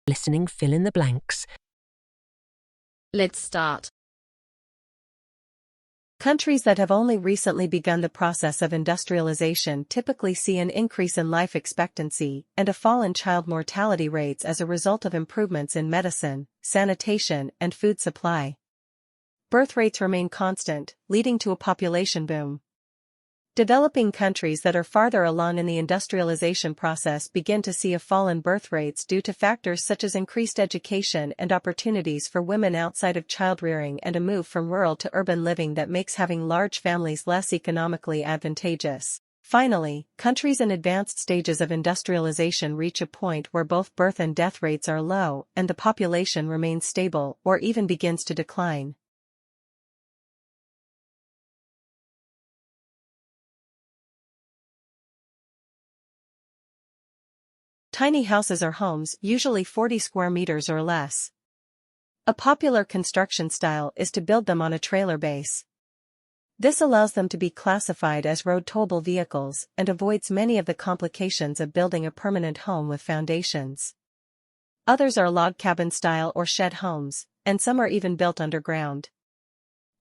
Listening, fill in the blanks. Let's start. Countries that have only recently begun the process of industrialization typically see an increase in life expectancy and a fall in child mortality rates as a result of improvements in medicine, sanitation, and food supply. Birth rates remain constant, leading to a population boom. Developing countries that are farther along in the industrialization process begin to see a fall in birth rates due to factors such as increased education and opportunities for women outside of childrearing and a move from rural to urban living that makes having large families less economically advantageous. Finally, countries in advanced stages of industrialization reach a point where both birth and death rates are low and the population remains stable or even begins to decline. Tiny houses are homes, usually 40 square meters or less. A popular construction style is to build them on a trailer base. This allows them to be classified as road towable vehicles and avoids many of the complications of building a permanent home with foundations. Others are log cabin style or shed homes, and some are even built underground.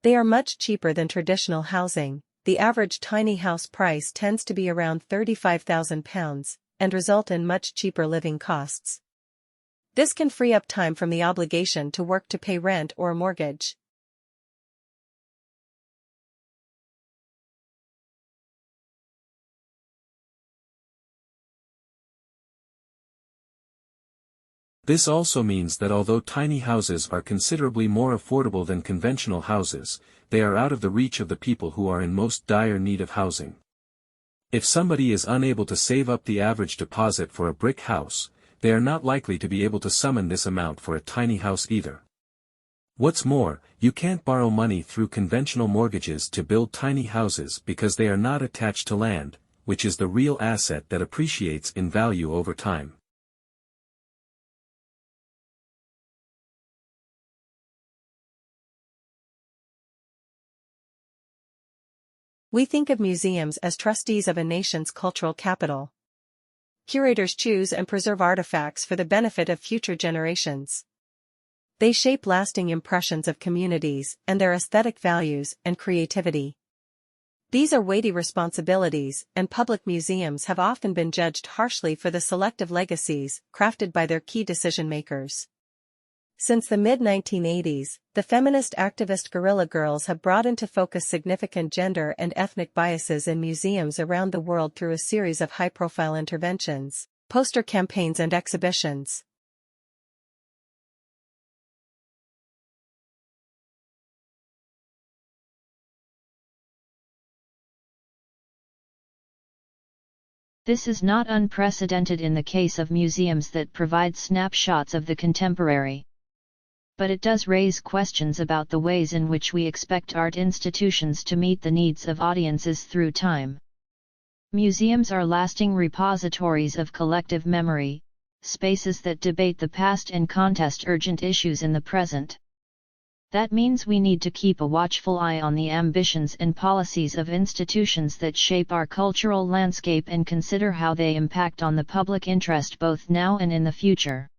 They are much cheaper than traditional housing. The average tiny house price tends to be around £35,000. And result in much cheaper living costs. This can free up time from the obligation to work to pay rent or a mortgage. This also means that although tiny houses are considerably more affordable than conventional houses, they are out of the reach of the people who are in most dire need of housing. If somebody is unable to save up the average deposit for a brick house, they are not likely to be able to summon this amount for a tiny house either. What's more, you can't borrow money through conventional mortgages to build tiny houses because they are not attached to land, which is the real asset that appreciates in value over time. We think of museums as trustees of a nation's cultural capital. Curators choose and preserve artifacts for the benefit of future generations. They shape lasting impressions of communities and their aesthetic values and creativity. These are weighty responsibilities, and public museums have often been judged harshly for the selective legacies crafted by their key decision-makers. Since the mid-1980s, the feminist activist Guerrilla Girls have brought into focus significant gender and ethnic biases in museums around the world through a series of high-profile interventions, poster campaigns and exhibitions. This is not unprecedented in the case of museums that provide snapshots of the contemporary. But it does raise questions about the ways in which we expect art institutions to meet the needs of audiences through time. Museums are lasting repositories of collective memory, spaces that debate the past and contest urgent issues in the present. That means we need to keep a watchful eye on the ambitions and policies of institutions that shape our cultural landscape and consider how they impact on the public interest both now and in the future.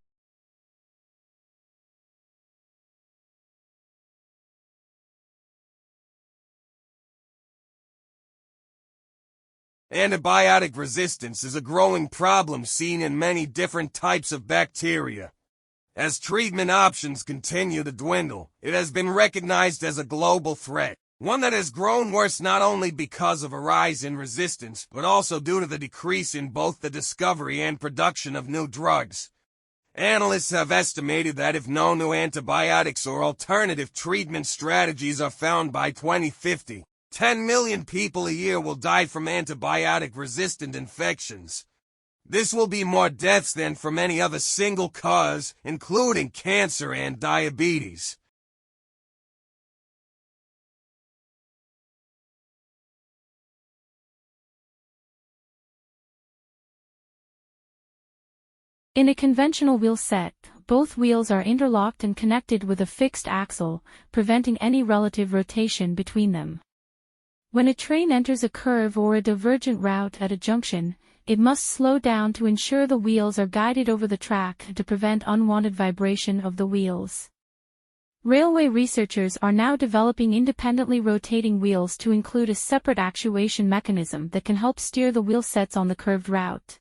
Antibiotic resistance is a growing problem seen in many different types of bacteria. As treatment options continue to dwindle, it has been recognized as a global threat, one that has grown worse not only because of a rise in resistance but also due to the decrease in both the discovery and production of new drugs. Analysts have estimated that if no new antibiotics or alternative treatment strategies are found by 2050, 10 million people a year will die from antibiotic-resistant infections. This will be more deaths than from any other single cause, including cancer and diabetes. In a conventional wheel set, both wheels are interlocked and connected with a fixed axle, preventing any relative rotation between them. When a train enters a curve or a divergent route at a junction, it must slow down to ensure the wheels are guided over the track to prevent unwanted vibration of the wheels. Railway researchers are now developing independently rotating wheels to include a separate actuation mechanism that can help steer the wheel sets on the curved route.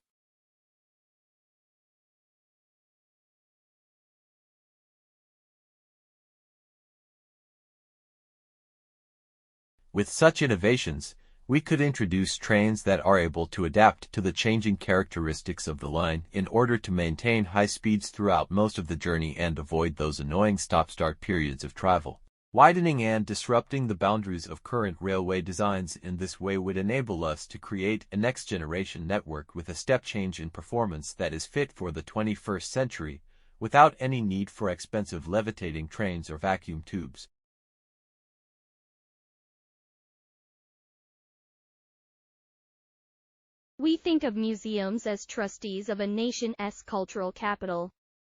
With such innovations, we could introduce trains that are able to adapt to the changing characteristics of the line in order to maintain high speeds throughout most of the journey and avoid those annoying stop-start periods of travel. Widening and disrupting the boundaries of current railway designs in this way would enable us to create a next-generation network with a step change in performance that is fit for the 21st century, without any need for expensive levitating trains or vacuum tubes. We think of museums as trustees of a nation's cultural capital.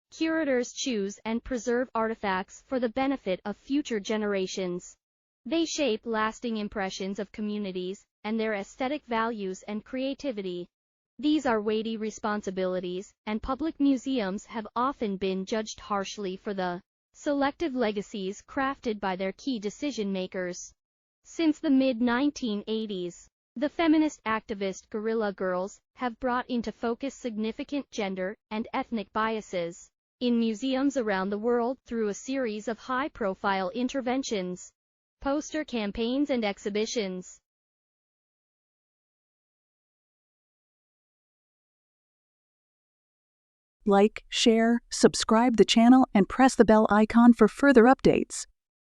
Curators choose and preserve artifacts for the benefit of future generations. They shape lasting impressions of communities and their aesthetic values and creativity. These are weighty responsibilities, and public museums have often been judged harshly for the selective legacies crafted by their key decision-makers. Since the mid-1980s, the feminist activist Guerrilla Girls have brought into focus significant gender and ethnic biases in museums around the world through a series of high-profile interventions, poster campaigns and exhibitions. Like, share, subscribe the channel, and press the bell icon for further updates.